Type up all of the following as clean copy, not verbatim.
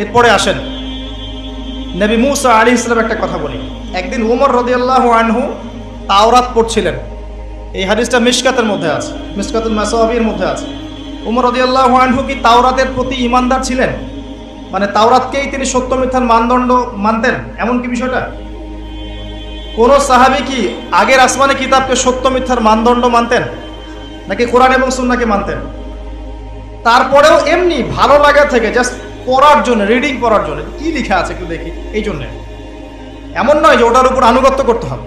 এরপরে আসেন নবী মুসা আলাইহিস সালাম একটা কথা বলি। একদিন উমর রাদিয়াল্লাহু আনহু তাওরাত পড়ছিলেন। এই হাদিসটা মিশকাতের মধ্যে আছে, মিশকাতুল মাসাবির মধ্যে আছে। উমর রাদিয়াল্লাহু আনহু কি তাওরাতের প্রতি ঈমানদার ছিলেন? মানে তাওরাতকেই তিনি সত্য মিথ্যার মানদণ্ড মানতেন, এমন কি বিষয়টা? কোন সাহাবী কি আগের আসমানি কিতাবকে সত্য মিথ্যার মানদণ্ড মানতেন, নাকি কোরআন এবং সুন্নাহকে মানতেন? তারপরেও এমনি ভালো লাগা থেকে জাস্ট পড়ার জন্য, রিডিং পড়ার জন্য, কি লেখা আছে একটু দেখি, এই জন্যে। এমন নয় যে ওটার উপর আনুগত্য করতে হবে,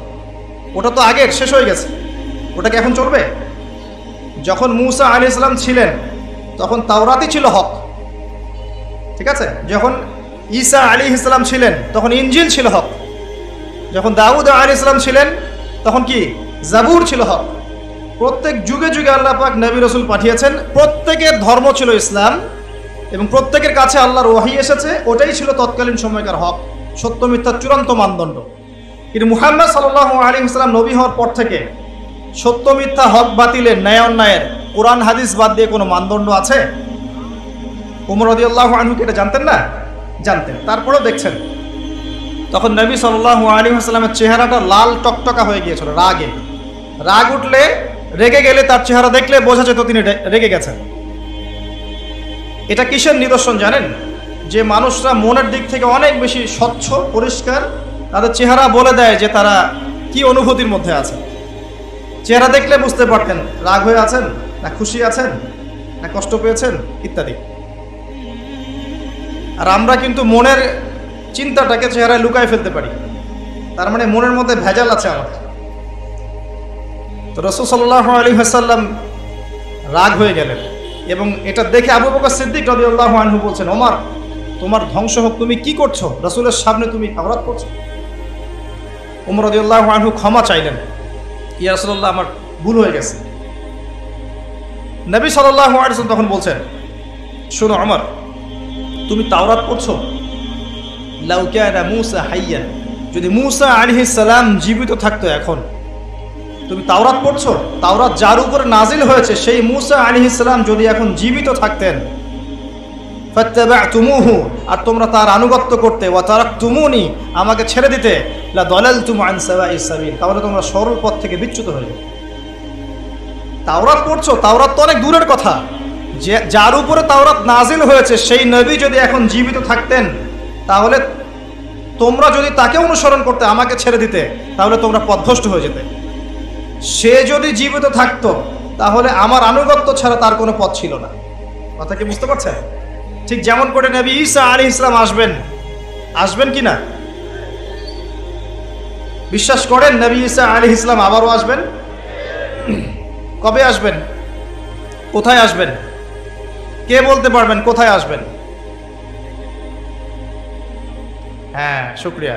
ওটা তো আগের শেষ হয়ে গেছে, ওটাকে এখন চলবে? যখন মুসা আলাইহিস সালাম ছিলেন তখন তাওরাতই ছিল হক, ঠিক আছে? যখন ঈসা আলাইহিস সালাম ছিলেন তখন ইনজিল ছিল হক, যখন দাউদ আলাইহিস সালাম ছিলেন তখন কি জাবুর ছিল হক। প্রত্যেক যুগে যুগে আল্লাহ পাক নবী রাসূল পাঠিয়েছেন, প্রত্যেকের ধর্ম ছিল ইসলাম এবং প্রত্যেকের কাছে আল্লাহর ওহী এসেছে, ওটাই ছিল তৎকালীন সময়কার হক, সত্য মিথ্যার চূড়ান্ত মানদণ্ড। কিন্তু মুহাম্মদ সাল্লাল্লাহু আলাইহি ওয়াসাল্লাম নবী হওয়ার পর থেকে সত্য মিথ্যা, হক বাতিলের, ন্যায় অন্যায়ের, কোরআন হাদিস বাদ দিয়ে কোনো মানদণ্ড আছে? উমর রাদিয়াল্লাহু আনহু কি এটা জানতেন না? জানতেন। তারপরেও দেখছেন তখন নবী সাল্লাল্লাহু আলাইহি ওয়াসাল্লামের চেহারাটা লাল টকটকা হয়ে গিয়েছিল রাগে। রাগ উঠলে, রেগে গেলে তার চেহারা দেখলে বোঝা যেত তিনি রেগে গেছেন। এটা কিসের নিদর্শন জানেন? যে মানুষরা মনের দিক থেকে অনেক বেশি স্বচ্ছ, পরিষ্কার, তাদের চেহারা বলে দেয় যে তারা কি অনুভূতির মধ্যে আছে। চেহারা দেখলে বুঝতে পারতেন রাগ হয়ে আছেন, না খুশি আছেন, না কষ্ট পেয়েছেন, ইত্যাদি। আর আমরা কিন্তু মনের চিন্তাটাকে চেহারায় লুকায় ফেলতে পারি, তার মানে মনের মধ্যে ভেজাল আছে আমাদের। তো রাসূল সাল্লাল্লাহু আলাইহি ওয়াসাল্লাম রাগ হয়ে গেলেন এবং এটা দেখে আবু বকর সিদ্দিক রাদিয়াল্লাহু আনহু বলছেন, ওমর তোমার ধ্বংস হোক, তুমি কি করছো? রাসূলের সামনে তুমি তাওরাত পড়ছো। ওমর রাদিয়াল্লাহু আনহু ক্ষমা চাইলেন, ইয়া রাসূলুল্লাহ আমার ভুল হয়ে গেছে। নবী সাল্লাল্লাহু আলাইহি ওয়াসাল্লাম তখন বলছেন, শোনো ওমর, তুমি তাওরাত পড়ছো, লাউ কানা মূসা হাইয়ান, যদি মূসা আলাইহিস সালাম জীবিত থাকতো এখন, তুমি তাওরাত পড়ছো, তাওরাত যার উপর নাজিল হয়েছে সেই মূসা আলাইহিস সালাম যদি এখন জীবিত থাকতেন, ফাত্তাবা'তুমুহু, আর তোমরা তার আনুগত্য করতে, ওয়া তারাকতুমুনি, আমাকে ছেড়ে দিতে, লা দালালতুম আন সাওয়াইস সাবিল, তাহলে তোমরা সরল পথ থেকে বিচ্যুত হয়ে যাবে। তাওরাত পড়ছো, তাওরাত তো অনেক দূরের কথা, যে যার উপরে তাওরাত নাজিল হয়েছে সেই নবী যদি এখন জীবিত থাকতেন, তাহলে তোমরা যদি তাকে অনুসরণ করতে, আমাকে ছেড়ে দিতে, তাহলে তোমরা পথভ্রষ্ট হয়ে যেতে। সে যদি জীবিত থাকতো তাহলে আমার আনুগত্য ছাড়া তার কোনো পথ ছিল না। কথা কি বুঝতে পারছেন? ঠিক যেমন করে নবী ঈসা আলাইহিস সালাম আসবেন কি না? বিশ্বাস করেন নবী ঈসা আলাইহিস সালাম আবারও আসবেন? কবে আসবেন? কোথায় আসবেন? কে বলতে পারবেন কোথায় আসবেন? হ্যাঁ, শুকরিয়া।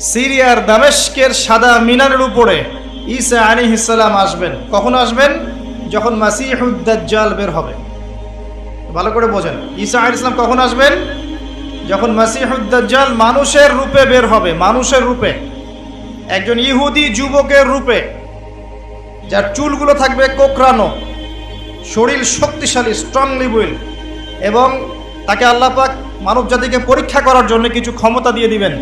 সিরিয়ার দামেস্কের সাদা মিনারের উপরে ঈসা আলাইহিস সালাম আসবেন। কখন আসবেন? যখন মাসিহুদ দাজ্জাল বের হবে। ভালো করে বোঝেন, ঈসা আলাইহিস সালাম কখন আসবেন? যখন মাসিহুদ দাজ্জাল মানুষের রূপে বের হবে, মানুষের রূপে, একজন ইহুদি যুবকের রূপে, যার চুলগুলো থাকবে কোকড়ানো, শরীর শক্তিশালী, স্ট্রংলি উইল, এবং তাকে আল্লাহ পাক মানব জাতিকে পরীক্ষা করার জন্য কিছু ক্ষমতা দিয়ে দিবেন।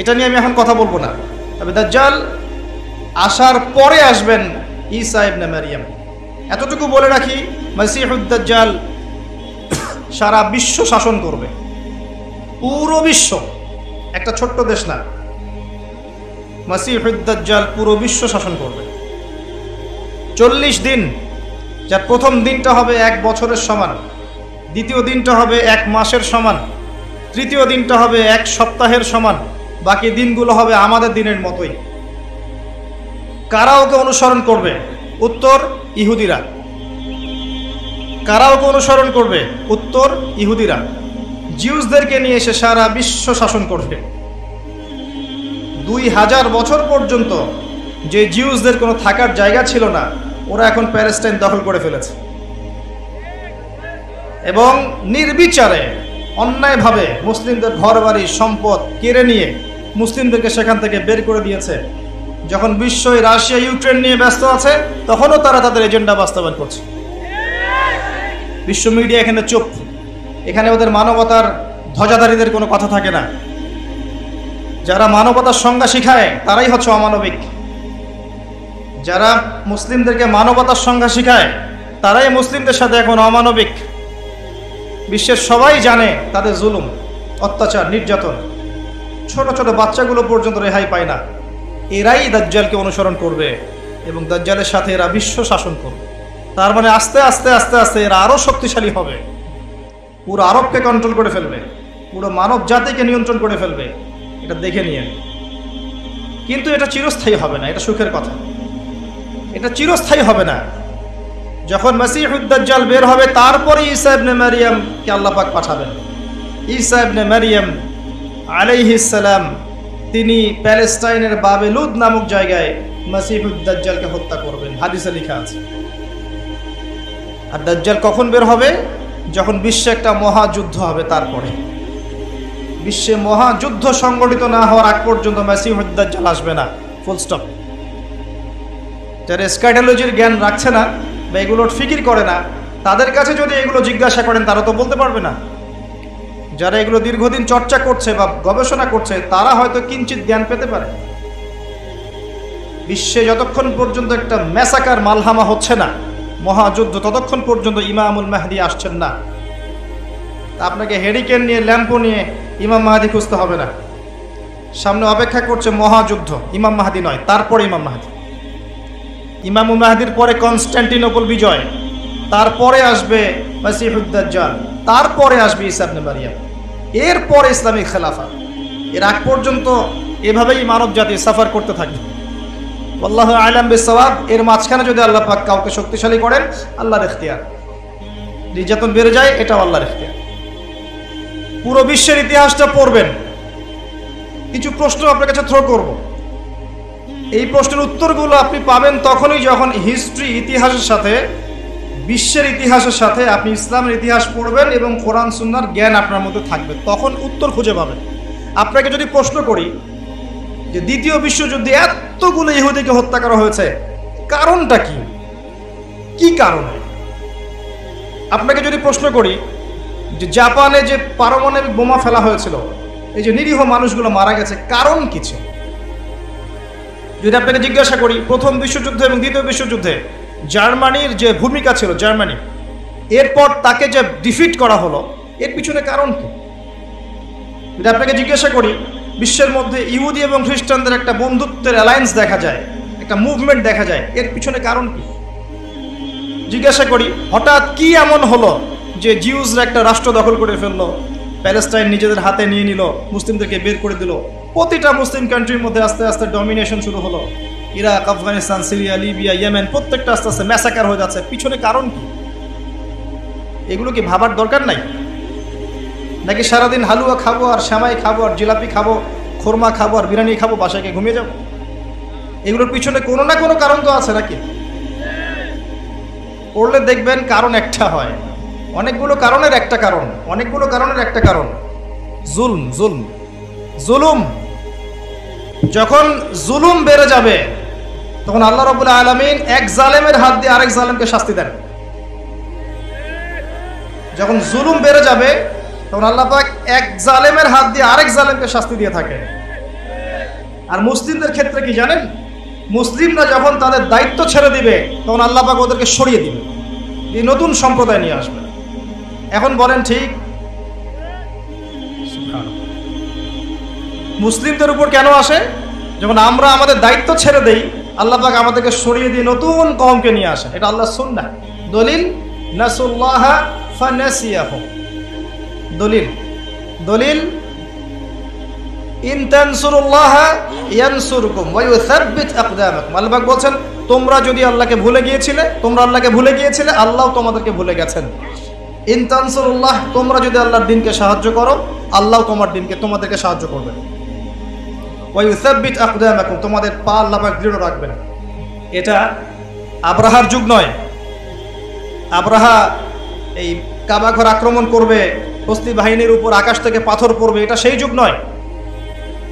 এটা নিয়ে আমি এখন কথা বলবো না, তবে দাজ্জাল আসার পরে আসবেন ঈসা ইবনে মারইয়াম। এতটুকু বলে রাখি, মাসিহুদ দাজ্জাল সারা বিশ্ব শাসন করবে, পুরো বিশ্ব, একটা ছোট্ট দেশ না। মাসিহুদ দাজ্জাল পুরো বিশ্ব শাসন করবে 40 দিন, যার প্রথম দিনটা হবে 1 বছরের সমান, দ্বিতীয় দিনটা হবে 1 মাসের সমান, তৃতীয় দিনটা হবে 1 সপ্তাহের সমান, বাকি দিনগুলো হবে আমাদের দিনের মতোই। কারা ওকে অনুসরণ করবে? উত্তর, ইহুদিরা। কারা ওকে অনুসরণ করবে? উত্তর, ইহুদিরা। জিউসদেরকে নিয়ে এসে সারা বিশ্ব শাসন করবে। 2000 বছর পর্যন্ত যে জিউসদের কোনো থাকার জায়গা ছিল না, ওরা এখন প্যালেস্টাইন দখল করে ফেলেছে এবং নির্বিচারে, অন্যায়ভাবে মুসলিমদের ঘরবাড়ি, সম্পদ কেড়ে নিয়ে মুসলিমদেরকে সেখান থেকে বের করে দিয়েছে। যখন বিশ্ব রাশিয়া ইউক্রেন নিয়ে ব্যস্ত আছে, তখনও তারা তাদের এজেন্ডা বাস্তবায়ন করছে। বিশ্ব মিডিয়া এখানে চুপ, এখানে ওদের মানবতার ধ্বজাধারীদের কোনো কথা থাকে না। যারা মানবতার সংজ্ঞা শিখায় তারাই হচ্ছে অমানবিক, যারা মুসলিমদেরকে মানবতার সংজ্ঞা শিখায় তারাই মুসলিমদের সাথে এখন অমানবিক। বিশ্বের সবাই জানে তাদের জুলুম, অত্যাচার, নির্যাতন, ছোট ছোট বাচ্চাগুলো পর্যন্ত রেহাই পায় না। এরাই দাজ্জালকে অনুসরণ করবে এবং দাজ্জালের সাথে এরা বিশ্ব শাসন করবে। তার মানে আস্তে আস্তে আস্তে আস্তে এরা আরো শক্তিশালী হবে, পুরো আরবকে কন্ট্রোল করে ফেলবে, পুরো মানব জাতিকে নিয়ন্ত্রণ করে ফেলবে। এটা দেখে নিয়ে, কিন্তু এটা চিরস্থায়ী হবে না, এটা সুখের কথা। এটা চিরস্থায়ী হবে না। যখন মসিহুদ দাজ্জাল বের হবে তারপরে ঈসা ইবনে মারইয়ামকে আল্লাহ পাক পাঠাবেন। ঈসা ইবনে মারইয়াম আলাইহিস সালাম তিনি প্যালেস্টাইনের বাবেলুদ নামক জায়গায় মসিহুদ দাজ্জালকে হত্যা করবেন, হাদিসে লেখা আছে। আর দাজ্জাল কখন বের হবে? যখন বিশ্বে একটা মহাযুদ্ধ হবে। তারপরে বিশ্বে মহাযুদ্ধ সংগঠিত না হওয়ার আগ পর্যন্ত মসিহুদ দাজ্জাল আসবে না, ফুল স্টপ। যারা এসকাটোলজির জ্ঞান রাখছে না বা এগুলোর ফিকির করে না, তাদের কাছে যদি এগুলো জিজ্ঞাসা করেন তারা তো বলতে পারবে না। যারা এগুলো দীর্ঘদিন চর্চা করছে বা গবেষণা করছে তারা হয়তো কিঞ্চিত জ্ঞান পেতে পারে। বিশ্বে যতক্ষণ পর্যন্ত একটা ম্যাসাকার মালহামা হচ্ছে না, মহাযুদ্ধ, ততক্ষণ পর্যন্ত ইমামুল মাহদি আসছেন না। আপনাকে হেরিকেন নিয়ে, ল্যাম্পো নিয়ে ইমাম মাহদি খুঁজতে হবে না। সামনে অপেক্ষা করছে মহাযুদ্ধ, ইমাম মাহদি নয়, তারপরে ইমাম মাহদি। ইমামুল মাহদির পরে কনস্ট্যান্টিনোপল বিজয়, তারপরে আসবে মসিহুদ দাজ্জাল, তারপরে আসবে ঈসা ইবনে মারইয়াম, এরপরে ইসলামিক খেলাফা। এর আগ পর্যন্ত এভাবেই মানব জাতি সাফার করতে থাকবে। আল্লাহু আ'লাম বিসওয়াব। এর মাঝখানে যদি আল্লাহ পাক কাউকে শক্তিশালী করেন, আল্লাহর ইখতিয়ার। নির্যাতন বেড়ে যায়, এটাও আল্লাহর ইখতিয়ার। পুরো বিশ্বের ইতিহাসটা পড়বেন। কিছু প্রশ্ন আপনার কাছে থ্রো করব। এই প্রশ্নের উত্তরগুলো আপনি পাবেন তখনই যখন হিস্ট্রি, ইতিহাসের সাথে, বিশ্বের ইতিহাসের সাথে আপনি ইসলামের ইতিহাস পড়বেন এবং কোরআন সুন্নাহর জ্ঞান আপনার মধ্যে থাকবে, তখন উত্তর খুঁজে পাবেন। আপনাকে যদি প্রশ্ন করি যে দ্বিতীয় বিশ্বযুদ্ধে এতগুলো ইহুদিকে হত্যা করা হয়েছে, কারণটা কি? কি কারণে? আপনাকে যদি প্রশ্ন করি যে জাপানে যে পারমাণবিক বোমা ফেলা হয়েছিল, এই যে নিরীহ মানুষগুলো মারা গেছে, কারণ কি ছিল? যদি আপনাকে জিজ্ঞাসা করি প্রথম বিশ্বযুদ্ধে এবং দ্বিতীয় বিশ্বযুদ্ধে জার্মানির যে ভূমিকা ছিল, জার্মানি, এরপর তাকে যে ডিফিট করা হলো, এর পিছনে কারণ কি? যদি আপনাকে জিজ্ঞাসা করি বিশ্বের মধ্যে ইহুদি এবং খ্রিস্টানদের একটা বন্ধুত্বের অ্যালায়েন্স দেখা যায়, একটা মুভমেন্ট দেখা যায়, এর পিছনে কারণ কি? জিজ্ঞাসা করি হঠাৎ কি এমন হলো যে জিউসরা একটা রাষ্ট্র দখল করে ফেললো, প্যালেস্টাইন নিজেদের হাতে নিয়ে নিল, মুসলিমদেরকে বের করে দিল, প্রতিটা মুসলিম কান্ট্রির মধ্যে আস্তে আস্তে ডমিনেশন শুরু হলো, Iraq, Afghanistan, Syria, Libya, Yemen, প্রত্যেকটা আস্তে আস্তে ম্যাসাকার হয়ে যাচ্ছে, পিছনে কারণ কি? এগুলো কি ভাবার দরকার নাই? নাকি সারাদিন হালুয়া খাবো আর শ্যামাই খাবো আর জিলাপি খাবো, খোরমা খাবো আর বিরিয়ানি খাবো, বাসায় গিয়ে ঘুমিয়ে যাবো? এগুলোর পিছনে কোনো না কোনো কারণ তো আছে নাকি? পড়লে দেখবেন কারণ একটা হয়, অনেকগুলো কারণের একটা কারণ, অনেকগুলো কারণের একটা কারণ জুলম। জুলম, জুলুম। যখন জুলুম বেড়ে যাবে তখন আল্লাহ রাব্বুল আলামিন এক জালেমের হাত দিয়ে আরেক জালেমকে শাস্তি দেন। যখন জুলুম বেড়ে যাবে তখন আল্লাহ পাক এক জালেমের হাত দিয়ে আরেক জালেমকে শাস্তি দিয়ে থাকে। আর মুসলিমদের ক্ষেত্রে কি জানেন? মুসলিমরা যখন তাদের দায়িত্ব ছেড়ে দিবে তখন আল্লাহ পাক ওদেরকে সরিয়ে দিবে, এই নতুন সম্প্রদায় নিয়ে আসবে। এখন বলেন ঠিক? মুসলিমদের উপর কেন আসে? যখন আমরা আমাদের দায়িত্ব ছেড়ে দেই, আল্লাহ পাক আমাদেরকে সরিয়ে দিয়ে নতুন কওমকে নিয়ে আসে। এটা আল্লাহর সুন্নাহ। দলিল নাসুল্লাহা ফানাসিয়াহুম। দলিল, দলিল ইন তানসুরুল্লাহা ইয়ানসুরকুম ওয়া ইউসাব্বিত আকদামাকুম। আল্লাহ পাক বলেন তোমরা যদি আল্লাহকে ভুলে গিয়েছিলে, তোমরা আল্লাহকে ভুলে গিয়েছিলে, আল্লাহ তোমাদেরকে ভুলে গেছেন। ইন তানসুরুল্লাহ, তোমরা যদি আল্লাহর দ্বীনকে সাহায্য করো, আল্লাহ তোমাদেরকে সাহায্য করবেন। ওয়া ইউসাব্বিত আকদামাকুম, তোমাদের পা আল্লাহ পাক দৃঢ় রাখবেন। এটা আব্রাহার যুগ নয়। আব্রাহা এই কাবা ঘর আক্রমণ করবে, ফিলিস্তিনি বাহিনীর উপর আকাশ থেকে পাথর পড়বে, এটা সেই যুগ নয়।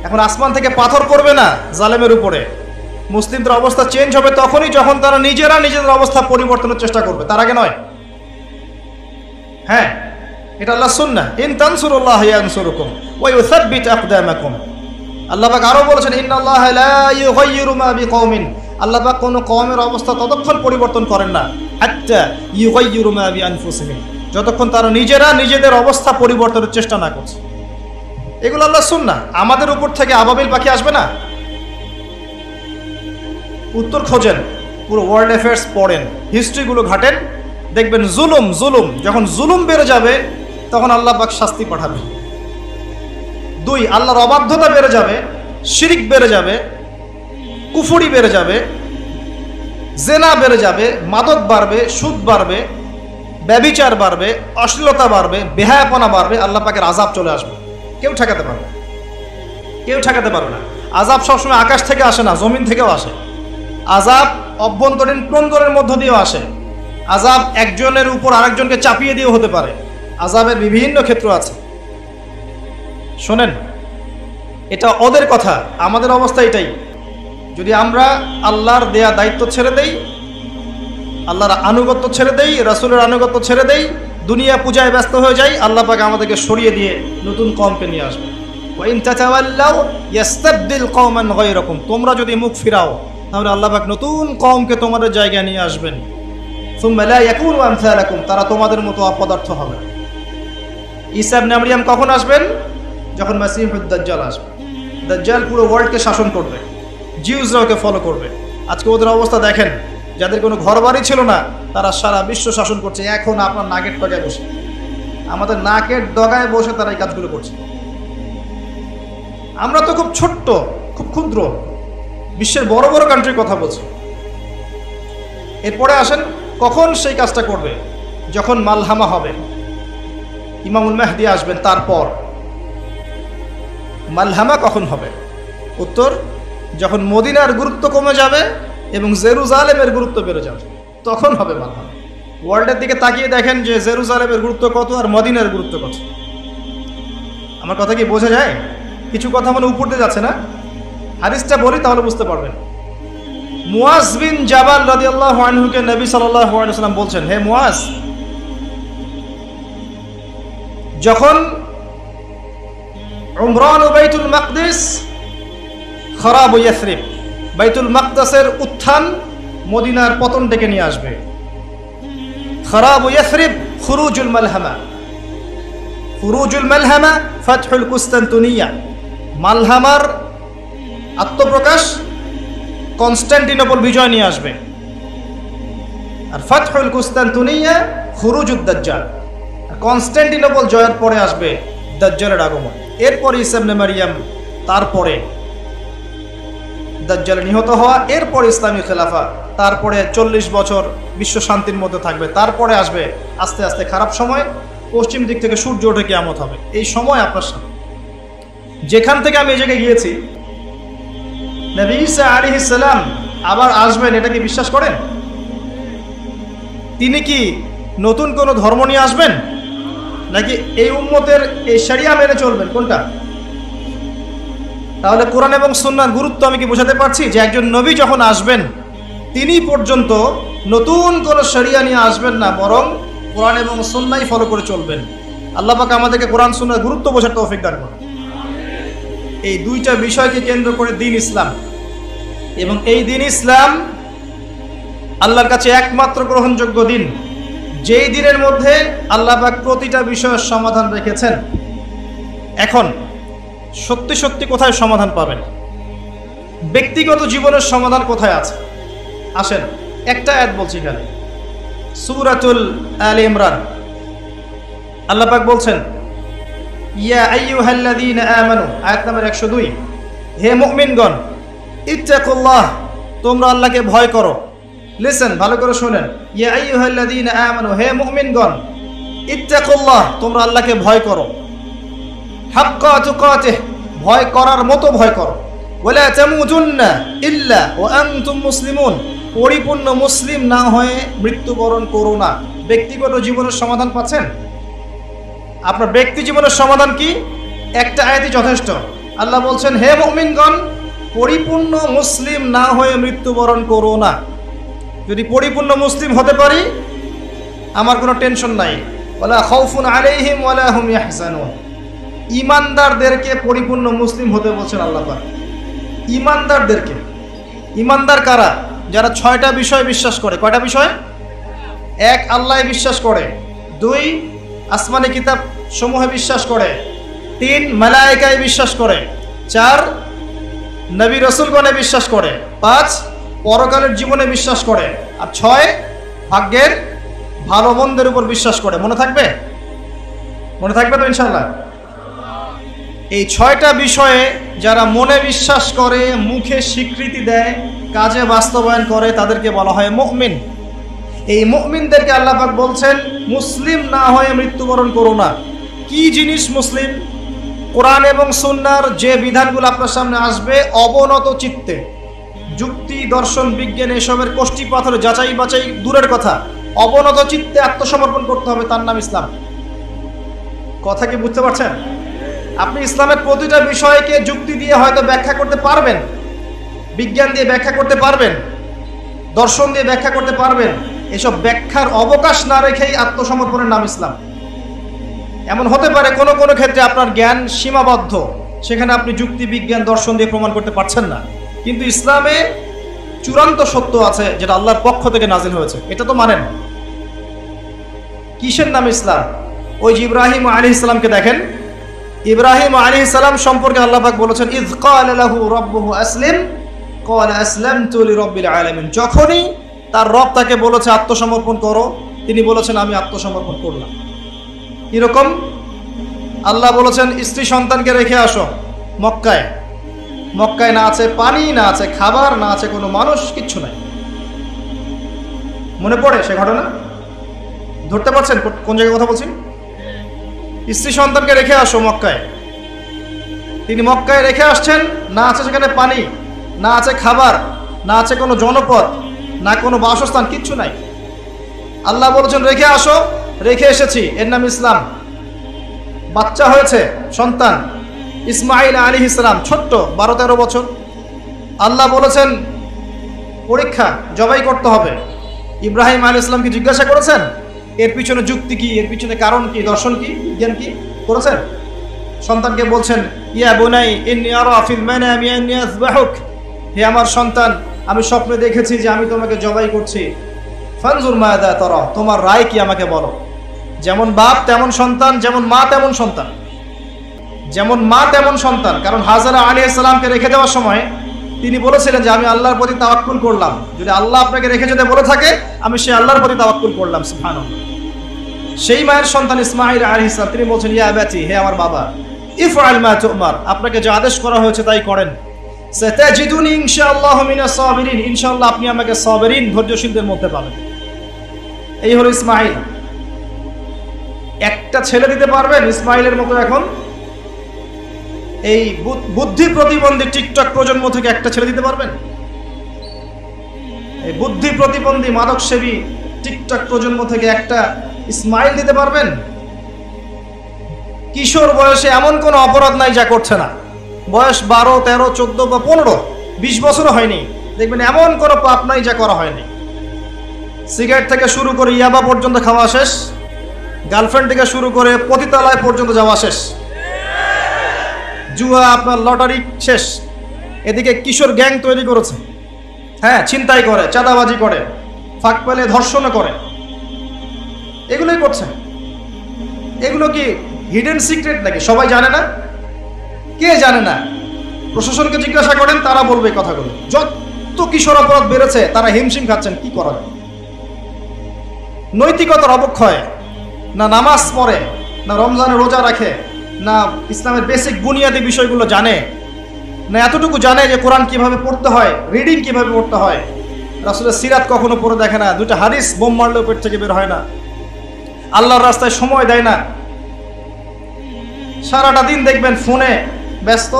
এখন আসমান থেকে পাথর পড়বে না জালেমের উপরে। মুসলিমদের অবস্থা চেঞ্জ হবে তখনই যখন তারা নিজেদের অবস্থা পরিবর্তনের চেষ্টা করবে, তার আগে নয়। হ্যাঁ, এটা আল্লাহ সুন্নাহ, ইন তানসুরুল্লাহ ইয়ানসুরুকুম ওয়া ইউসাব্বিত আকদামাকুম। আল্লাহ পাক আরো বলেছেন, ইন্নাল্লাহা লা ইউগাইয়িরু মা বিকওমিন, আল্লাহ পাক কোনো কওমের অবস্থা ততক্ষণ পরিবর্তন করেন না হাত্তা ইউগাইয়িরু মা বিআনফুসিহিম, যতক্ষণ তারা নিজেরা নিজেদের অবস্থা পরিবর্তনের চেষ্টা না করছে। এগুলো আল্লাহ সুন্নাহ। আমাদের উপর থেকে আবাবিল পাখি আসবে না? উত্তর খোঁজেন, পুরো ওয়ার্ল্ড অ্যাফেয়ার্স পড়েন, হিস্ট্রিগুলো ঘাটেন, দেখবেন জুলুম যখন জুলুম বেড়ে যাবে তখন আল্লাহ পাক শাস্তি পাঠাবে। 2, আল্লাহর অবাধ্যতা বেড়ে যাবে, শিরিক বেড়ে যাবে, কুফরি বেড়ে যাবে, জেনা বেড়ে যাবে, মাদক বাড়বে, সুদ বাড়বে, ব্যভিচার বাড়বে, অশ্লীলতা বাড়বে, বেহায়াপনা বাড়বে, আল্লাহ পাকের আযাব চলে আসবে। কেউ ঠেকাতে পারবে না, কেউ ঠেকাতে পারবে না। আযাব সবসময় আকাশ থেকে আসে না, জমিন থেকেও আসে। আযাব অভ্যন্তরীণ ক্রন্দনের মধ্য দিয়েও আসে। আযাব একজনের উপর আরেকজনকে চাপিয়ে দিয়েও হতে পারে। আযাবের বিভিন্ন ক্ষেত্র আছে। শোনেন, এটা ওদের কথা, আমাদের অবস্থা এটাই। যদি আমরা আল্লাহর দেয়া দায়িত্ব ছেড়ে দেই, আল্লাহর আনুগত্য ছেড়ে দেই, রাসূলের আনুগত্য ছেড়ে দেই, দুনিয়া পূজায় ব্যস্ত হয়ে যাই, আল্লাহ পাক আমাদেরকে সরিয়ে দিয়ে নতুন কওমকে নিয়ে আসবে। ওয়া ইন তাতাওয়াল্লাউ ইস্তাবদিল কওমান গায়রাকুম, তোমরা যদি মুখ ফিরাও তাহলে আল্লাহ পাক নতুন কওমকে তোমাদের জায়গায় নিয়ে আসবেন। সুম্মা লা ইয়াকুনু আমসালাকুম, তারা তোমাদের মতো অপদার্থ হবে। ঈসা ইবনে মারইয়াম কখন আসবেন? যখন মাসীহুদ দাজ্জাল আসবে। দাজ্জাল পুরো ওয়ার্ল্ডকে শাসন করবে, জিউসরা ওকে ফলো করবে। আজকে ওদের অবস্থা দেখেন, যাদের কোনো ঘর বাড়ি ছিল না তারা সারা বিশ্ব শাসন করছে। এখন আপনার নাকের ডগায় বসে, আমাদের নাকের ডগায় বসে তারা এই কাজগুলো করছে। আমরা তো খুব ছোট্ট, খুব ক্ষুদ্র, বিশ্বের বড় বড় কান্ট্রির কথা বলছি। এরপরে আসেন, কখন সেই কাজটা করবে? যখন মালহামা হবে, ইমামুল মেহদি আসবেন। তারপর মালহামা কখন হবে? উত্তর, যখন মদিনার গুরুত্ব কমে যাবে এবং জেরুজালেমের গুরুত্ব বেড়ে যাবে, তখন হবে মালহামা। ওয়ার্ল্ডের দিকে তাকিয়ে দেখেন যে জেরুজালেমের গুরুত্ব কত আর মদিনার গুরুত্ব কত। আমার কথা কি বোঝা যায়? কিছু কথা মানে উপর দিয়ে যাচ্ছে না। হাদিসটা বলি তাহলে বুঝতে পারবেন। মুয়াজ বিন জাবাল রাদিয়াল্লাহু আনহুকে নবী সাল্লাল্লাহু আলাইহি ওয়াসাল্লাম বলছেন, হে মুয়াজ, যখন উমরান ও বাইতুল মাকদিস খরাব ও ইয়াসরিব, বাইতুল মাকদাসের উত্থান মদিনার পতন ডেকে নিয়ে আসবে। খরাব ও ইয়াসরিব খুরুজুল মালহামা, খুরুজুল মালহামা ফাতহুল কুস্তান্তিনিয়া, মালহামার আত্মপ্রকাশ কনস্টান্টিনোপল বিজয় নিয়ে আসবে। আর ফাতহুল কুস্তান্তিনিয়া খুরুজুদ দাজ্জাল, কনস্টান্টিনোপল জয়ের পরে আসবে দাজ্জালের আগমন। এরপরে ঈসা ইবনে মারইয়াম, তারপরে দাজ্জালের নিহত হওয়া, এরপরে ইসলামী খেলাফা, তারপরে 40 বছর বিশ্ব শান্তির মধ্যে থাকবে। তারপরে আসবে আস্তে আস্তে খারাপ সময়, পশ্চিম দিক থেকে সূর্য ওঠে, কিয়ামত হবে। এই সময় আপনার সামনে, যেখান থেকে আমি এই জায়গায় গিয়েছি, নবী ঈসা আলাইহিস সালাম আবার আসবেন, এটা কি বিশ্বাস করেন? তিনি কি নতুন কোনো ধর্ম নিয়ে আসবেন, নাকি এই উম্মতের এই শরিয়া মেনে চলবেন? কোনটা? তাহলে কোরআন এবং সুন্নাহর গুরুত্ব আমি কি বোঝাতে পারছি যে একজন নবী যখন আসবেন তিনি পর্যন্ত নতুন কোনো শরিয়া নিয়ে আসবেন না, বরং কোরআন এবং সুন্নাহই ফলো করে চলবেন। আল্লাহ পাক আমাদেরকে কোরআন সুন্নাহর গুরুত্ব বোঝার তৌফিক দান করুন। এই দুইটা বিষয়কে কেন্দ্র করে দিন ইসলাম, এবং এই দিন ইসলাম আল্লাহর কাছে একমাত্র গ্রহণযোগ্য দিন, যেই দিনের মধ্যে আল্লাহ পাক প্রতিটা বিষয়ের সমাধান রেখেছেন। এখন সত্যি সত্যি কোথায় সমাধান পাবেন? ব্যক্তিগত জীবনের সমাধান কোথায় আছে? আসেন, একটা আয়াত বলছি এখানে, সূরাতুল আলে ইমরান। আল্লাহ পাক বলছেন, ইয়া আইয়ুহাল্লাযীনা আমানু, আয়াত নাম্বার 102, হে মুমিনগণ, ইত্তাকুল্লাহ, তোমরা আল্লাহকে ভয় করো। লিসেন, ভালো করে শুনেন, ইয়া আইয়ুহাল্লাযীনা আমানু, হে মুমিনগণ, ইত্তাকুল্লাহ, তোমরা আল্লাহকে ভয় করো, হাক্কা তুকাতিহ, ভয় করার মতো ভয় করো, ওয়ালা তামুতুন্না ইল্লা ওয়া আনতুম মুসলিমুন, পরিপূর্ণ মুসলিম না হয়ে মৃত্যুবরণ করো না। ব্যক্তিগত জীবনের সমাধান পাচ্ছেন? আপনার ব্যক্তি জীবনের সমাধান কি? একটা আয়াতই যথেষ্ট। আল্লাহ বলছেন, হে মুমিনগণ, পরিপূর্ণ মুসলিম না হয়ে মৃত্যুবরণ করো না। যদি পরিপূর্ণ মুসলিম হতে পারি, আমার কোনো টেনশন নাই। ওয়ালা খাউফুন আলাইহিম ওয়ালা হুম ইয়াহজানুন। ঈমানদারদেরকে পরিপূর্ণ মুসলিম হতে বলছেন আল্লাহ পাক। ঈমানদারদেরকে, ঈমানদার কারা? যারা 6টা বিষয় বিশ্বাস করে। কয়টা বিষয়? 1 আল্লাহয় বিশ্বাস করে, 2 আসমানি কিতাব সমূহে বিশ্বাস করে, 3 মালায়েকায় বিশ্বাস করে, 4 নবী রাসূলগণে বিশ্বাস করে, 5 পরকালের জীবনে বিশ্বাস করে, আর 6 ভাগ্যের ভালো মন্দের উপর বিশ্বাস করে। মনে থাকবে? মনে থাকবে তো ইনশাআল্লাহ? এই 6টা বিষয়ে যারা মনে বিশ্বাস করে, মুখে স্বীকৃতি দেয়, কাজে বাস্তবায়ন করে, তাদেরকে বলা হয় মুমিন। এই মুমিনদেরকে আল্লাহ পাক বলছেন মুসলিম না হয়ে মৃত্যুবরণ করো না। কি জিনিস মুসলিম? কোরআন এবং সুন্নাহর যে বিধানগুলো আপনার সামনে আসবে অবনত চিত্তে, যুক্তি দর্শন বিজ্ঞান এসবের কোষ্ঠী পাথর যাচাই বাছাই দূরের কথা, অবনত চিত্তে আত্মসমর্পণ করতে হবে, তার নাম ইসলাম। কথা কি বুঝতে পারছেন? আপনি ইসলামের প্রতিটা বিষয়কে যুক্তি দিয়ে হয়তো ব্যাখ্যা করতে পারবেন, বিজ্ঞান দিয়ে ব্যাখ্যা করতে পারবেন, দর্শন দিয়ে ব্যাখ্যা করতে পারবেন, এসব ব্যাখ্যার অবকাশ না রেখেই আত্মসমর্পণের নাম ইসলাম। এমন হতে পারে কোনো কোনো ক্ষেত্রে আপনার জ্ঞান সীমাবদ্ধ, সেখানে আপনি যুক্তি বিজ্ঞান দর্শন দিয়ে প্রমাণ করতে পারছেন না, কিন্তু ইসলামে চূড়ান্ত সত্য আছে যেটা আল্লাহর পক্ষ থেকে নাজিল হয়েছে, এটা তো মানেন। কিসের নাম ইসলাম? ওই যে ইব্রাহিম আলাইহিস সালামকে দেখেন, ইব্রাহিম আলাইহিস সালাম সম্পর্কে আল্লাহ পাক বলেছেন ইয ক্বালা লাহু রাব্বুহু আসলিম ক্বালা আসলামতু লিরাব্বিল আলামিন। যখনই তার রব তাকে বলেছে আত্মসমর্পণ করো, তিনি বলেছেন আমি আত্মসমর্পণ করলাম। এরকম আল্লাহ বলেছেন স্ত্রী সন্তানকে রেখে আসো মক্কায়। মক্কায় না আছে পানি, না আছে খাবার, না আছে কোনো মানুষ, কিচ্ছু নাই। মনে পড়ে সে ঘটনা? ধরতে পারছেন কোন জায়গায় কথা বলছি? স্ত্রী সন্তানকে রেখে আসো মক্কায়। তিনি মক্কায় রেখে আসছেন, না আছে সেখানে পানি, না আছে খাবার, না আছে কোনো জনপদ, না কোনো বাসস্থান, কিচ্ছু নাই। আল্লাহ বলেছেন রেখে আসো, রেখে এসেছি, এর নাম ইসলাম। বাচ্চা হয়েছে, সন্তান ইসমাইল আলাইহিস সালাম, ছোট্ট 12-13 বছর। আল্লাহ বলেছেন পরীক্ষা, জবাই করতে হবে। ইব্রাহিম আলাইহিস সালামকে জিজ্ঞাসা করেছেন এর পিছনে যুক্তি কি, এর পিছনে কারণ কি, দর্শন কি, বিজ্ঞান কি করেছেন? সন্তানকে বলছেন ইয়া বুনাই ইন্নী আরা ফিল মানামি আন্নী আযবাহুক, হে আমার সন্তান, আমি স্বপ্নে দেখেছি যে আমি তোমাকে জবাই করছি। ফানজুর মাযা তারা, তোমার রায় কি আমাকে বলো। যেমন বাপ তেমন সন্তান, যেমন মা তেমন সন্তান, যেমন মা তেমন সন্তান। কারণ হাজরা আলাইহিস সালামকে রেখে যাওয়ার সময় তিনি বলেছিলেন যে আমি আল্লাহর প্রতি তাওয়াক্কুল করলাম, যদি আল্লাহ আপনাকে রেখে যেতে বলে থাকে আমি সেই আল্লাহর প্রতি তাওয়াক্কুল করলাম। সুবহানাল্লাহ। সেই মায়ের সন্তান ইসমাঈল আলাইহিস সালাম, তিনি বলছেন ইয়া আবাতি, হে আমার বাবা, ইফআল মা তুমার, আপনাকে যে আদেশ করা হয়েছে তাই করেন। সাতাজিদুনি ইনশাআল্লাহু মিনাস সাবিরিন, ইনশাআল্লাহ আপনি আমাকে সাবিরিন, ধৈর্যশীলদের মধ্যে পাবেন। এই হলো ইসমাঈল। একটা ছেলে দিতে পারবেন ইসমাঈলের মতো? এখন এই বুদ্ধি প্রতিবন্ধী টিকটক প্রজন্ম থেকে একটা ছেলে দিতে পারবেন? এই বুদ্ধি প্রতিবন্ধী মাদকসেবী টিকটক প্রজন্ম থেকে একটা ইসমাঈল দিতে পারবেন? কিশোর বয়সে এমন কোনো অপরাধ নাই যা করছে না, বয়স 12, 13, 14 বা 15, 20 বছরও হয়নি, দেখবেন এমন কোনো পাপ নাই যা করা হয়নি। সিগারেট থেকে শুরু করে ইয়াবা পর্যন্ত খাওয়া শেষ, গার্লফ্রেন্ড থেকে শুরু করে পতিতালয় পর্যন্ত যাওয়া শেষ, জুয়া, আপনার লটারি শেষ। এদিকে কিশোর গ্যাং তৈরি করেছে, হ্যাঁ, ছিনতাই করে, চাঁদাবাজি করে, ফাঁক পেলে ধর্ষণ করে, এগুলোই করছে। এগুলো কি হিডেন সিক্রেট নাকি? সবাই জানে না? কে জানে না? প্রশাসনকে জিজ্ঞাসা করেন, তারা বলবে কথাগুলো। যত কিশোর অপরাধ বেড়েছে তারা হিমশিম খাচ্ছেন, কি করা যায়? নৈতিকতার অবক্ষয়, না নামাজ পড়ে, না রমজানের রোজা রাখে, না ইসলামের বেসিক বুনিয়াদি বিষয়গুলো জানে, না এতটুকু জানে যে কোরআন কিভাবে পড়তে হয়, রিডিং কিভাবে পড়তে হয়, রাসূলের সিরাত কখনো পড়ে দেখে না, 2টা হাদিস বোম মারলেও পেট থেকে বের হয় না, আল্লাহর রাস্তায় সময় দেয় না, সারাটা দিন দেখবেন ফোনে ব্যস্ত,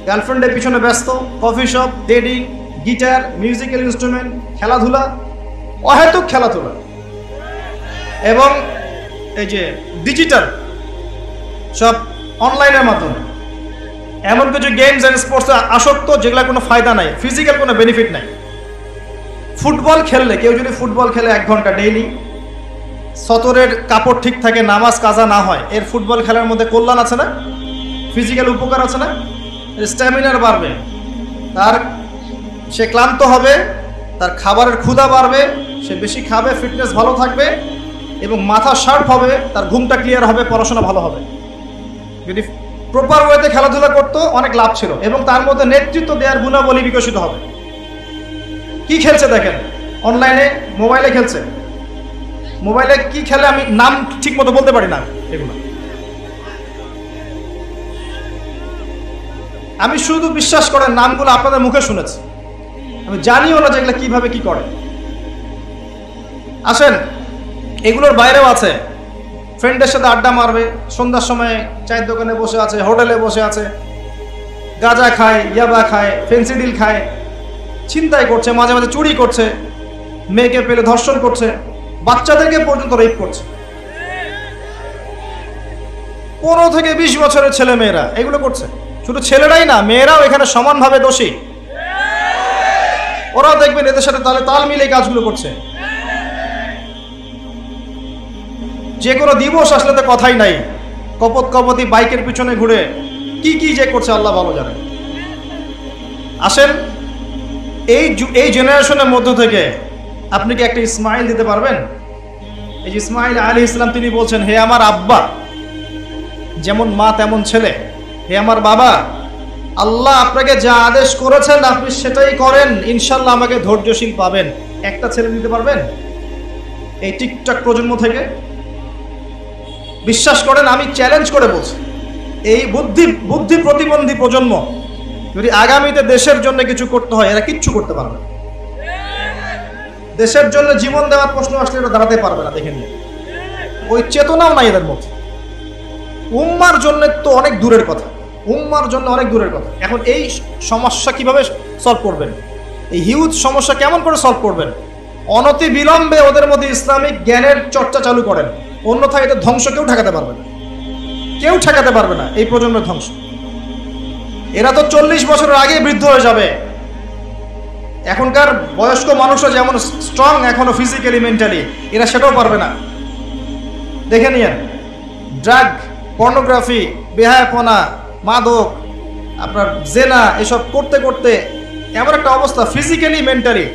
গার্লফ্রেন্ডের পিছনে ব্যস্ত, coffee shop, dating, guitar, musical instrument, খেলাধুলা, অহেতুক খেলাধুলা, এবং এই যে ডিজিটাল সব অনলাইনের মাধ্যমে এমন কিছু গেমস অ্যান্ড স্পোর্টসে আসক্ত যেগুলো কোনো ফায়দা নাই, ফিজিক্যাল কোনো বেনিফিট নাই। ফুটবল খেললে, কেউ যদি ফুটবল খেলে 1 ঘন্টা ডেইলি, সতরের কাপড় ঠিক থাকে, নামাজ কাজা না হয়, এর ফুটবল খেলার মধ্যে কল্যাণ আছে না? ফিজিক্যাল উপকার আছে না? স্ট্যামিনার বাড়বে, তার সে ক্লান্ত হবে, তার খাবারের ক্ষুধা বাড়বে, সে বেশি খাবে, ফিটনেস ভালো থাকবে এবং মাথা শার্প হবে, তার ঘুমটা ক্লিয়ার হবে, পড়াশোনা ভালো হবে। যদি প্রপার ওয়েতে খেলাধুলা করতো অনেক লাভ ছিল এবং তার মধ্যে নেতৃত্ব দেওয়ার গুণাবলী বিকশিত হবে। কি খেলছে দেখেন, অনলাইনে মোবাইলে খেলছে, মোবাইলে কি খেলে আমি নাম ঠিক মতো বলতে পারি না, এগুলো আমি শুধু বিশ্বাস করেন নামগুলো আপনাদের মুখে শুনেছি, আমি জানিও না যে এগুলো কিভাবে কি করে। আসেন, এগুলোর বাইরেও আছে, ফ্রেন্ডের সাথে আড্ডা মারবে, সন্ধ্যার সময় চায়ের দোকানে বসে আছে, হোটেলে বসে আছে, গাঁজা খায়, ইয়াবা খায়, ফেন্সিডিল খায়, ছিনতাই করছে, মাঝে মাঝে চুরি করছে, মেয়েকে পেলে ধর্ষণ করছে, বাচ্চাদেরকে পর্যন্ত রেপ করছে। 15 থেকে 20 বছরের ছেলে মেয়েরা এগুলো করছে। শুধু ছেলেরাই না, মেয়েরাও এখানে সমানভাবে দোষী। ওরাও দেখবেন এদের সাথে তাহলে তাল মিলে কাজগুলো করছে। যে কোনো দিবস আসলে তো কথাই নাই, কপত কপতি বাইকের পিছনে ঘুরে কি কি যে করছে আল্লাহ ভালো জানে। আসেন, এই জেনারেশনের মধ্য থেকে আপনি কি একটা ইসমাইল দিতে পারবেন? এই যে ইসমাইল আলাইহিস সালাম, তিনি বলছেন, হে আমার আব্বা, যেমন মা তেমন ছেলে, হে আমার বাবা, আল্লাহ আপনাকে যা আদেশ করেছেন আপনি সেটাই করেন, ইনশাল্লাহ আমাকে ধৈর্যশীল পাবেন। একটা ছেলে দিতে পারবেন এই টিকটক প্রজন্ম থেকে? বিশ্বাস করেন, আমি চ্যালেঞ্জ করে বলছি, এই বুদ্ধি প্রতিবন্ধী প্রজন্ম যদি আগামীতে দেশের জন্য কিছু করতে হয়, এরা কিচ্ছু করতে পারবে না। দেশের জন্য জীবন দেওয়ার প্রশ্ন আসলে এরা দাঁড়াতে পারবে না। দেখে নিয়ে ওই চেতনাও নাই এদের মধ্যে। উম্মার জন্য তো অনেক দূরের কথা, উম্মার জন্য অনেক দূরের কথা। এখন এই সমস্যা কিভাবে সলভ করবেন? এই হিউজ সমস্যা কেমন করে সলভ করবেন? অনতি বিলম্বে ওদের মধ্যে ইসলামিক জ্ঞানের চর্চা চালু করেন, অন্যথায় এদের ধ্বংস কেউ ঠেকাতে পারবে না, কেউ ঠেকাতে পারবে না এই প্রজন্মের ধ্বংস। এরা তো 40 বছরের আগে বৃদ্ধ হয়ে যাবে। এখনকার বয়স্ক মানুষরা যেমন স্ট্রং এখনো ফিজিক্যালি মেন্টালি, এরা সেটাও পারবে না। দেখে নিয়েন, ড্রাগ, পর্নোগ্রাফি, বেহায়াপনা, মাদক, আপনার জেনা, এসব করতে করতে এমন একটা অবস্থা ফিজিক্যালি মেন্টালি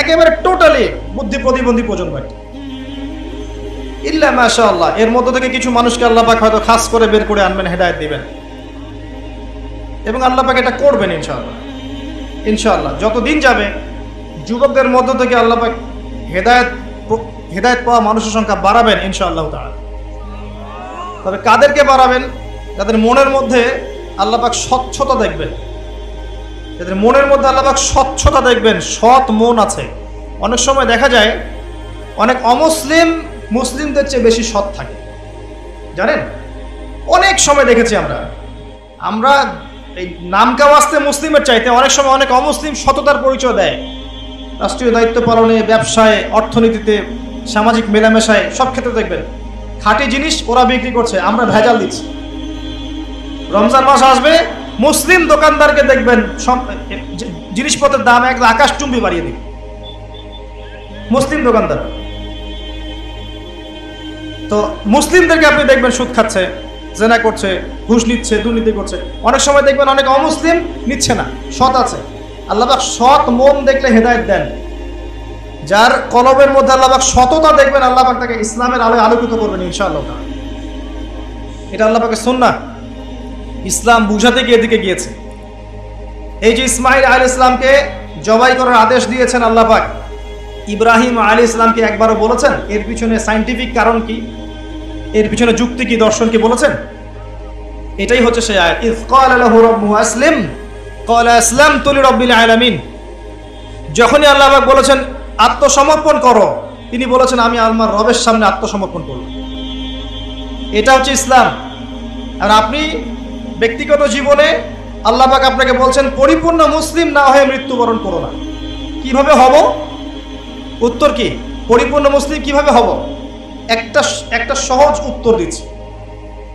একেবারে টোটালি বুদ্ধি প্রতিবন্ধী প্রজন্ম। ইল্লা মাশাআল্লাহ, এর মধ্য থেকে কিছু মানুষকে আল্লাহ পাক হয়তো খাস করে বের করে আনবেন, হেদায়েত দিবেন এবং আল্লাহ পাক এটা করবেন ইনশাআল্লাহ। ইনশাআল্লাহ যত দিন যাবে যুবকদের মধ্য থেকে আল্লাহ পাক হেদায়েত পাওয়া মানুষের সংখ্যা বাড়াবেন ইনশাআল্লাহ তাআলা। তবে কাদেরকে বাড়াবেন? যাদের মনের মধ্যে আল্লাহ পাক স্বচ্ছতা দেখবেন, যাদের মনের মধ্যে আল্লাহ পাক স্বচ্ছতা দেখবেন, সৎ মন আছে। অনেক সময় দেখা যায় অনেক অমুসলিম মুসলিমদের চেয়ে বেশি সৎ থাকে, জানেন? অনেক সময় দেখেছি আমরা এই নামকা ওয়াস্তে মুসলিমের চাইতে অনেক সময় অনেক অমুসলিম সততার পরিচয় দেয়। রাষ্ট্রীয় দায়িত্ব পালনে, ব্যবসায়, অর্থনীতিতে, সামাজিক মেলামেশায়, সব ক্ষেত্রে দেখবেন খাঁটি জিনিস ওরা বিক্রি করছে, আমরা ভেজাল দিচ্ছি। রমজান মাস আসবে, মুসলিম দোকানদারকে দেখবেন জিনিসপত্রের দাম একদম আকাশচুম্বী বাড়িয়ে দিবে মুসলিম দোকানদার। তো মুসলিমদেরকে আপনি দেখবেন সুদ খাচ্ছে, জেনা করছে, ঘুষ নিচ্ছে, দুর্নীতি করছে। অনেক সময় দেখবেন অনেক অমুসলিম নিচ্ছে না, সৎ আছে। আল্লাহ পাক সৎ মন দেখলে হেদায়েত দেন। যার কলবের মধ্যে আল্লাহ পাক সততা দেখবেন, আল্লাহ পাক তাকে ইসলামের আলোয় আলোকিত করবেন ইনশাআল্লাহ। এটা আল্লাহ পাকের সুন্নাহ। ইসলাম বুঝাতে গিয়ে এদিকে গিয়েছে। এই যে ইসমাইল আলাইহিস সালামকে জবাই করার আদেশ দিয়েছেন আল্লাহ পাক, ইব্রাহিম আলাইহিস সালামকে একবারও বলেছেন এর পিছনে সায়েন্টিফিক কারণ কি, এর পিছনে যুক্তি কি, দর্শন কি বলেছেন? এটাই হচ্ছে সেই আয়াত, ইয ক্বালা লাহু রাব্বুহু আসলিম ক্বালা আসলামতু লিরাব্বিল আলামিন। যখনই আল্লাহ পাক বলেছেন আত্মসমর্পণ করো, তিনি বলেছেন আমি আমার রবের সামনে আত্মসমর্পণ করব। এটা হচ্ছে ইসলাম। আর আপনি ব্যক্তিগত জীবনে আল্লাহ পাক আপনাকে বলছেন পরিপূর্ণ মুসলিম না হয়ে মৃত্যুবরণ করো না। কিভাবে হব? উত্তর কি? পরিপূর্ণ মুসলিম কিভাবে হব? একটা সহজ উত্তর দিচ্ছি,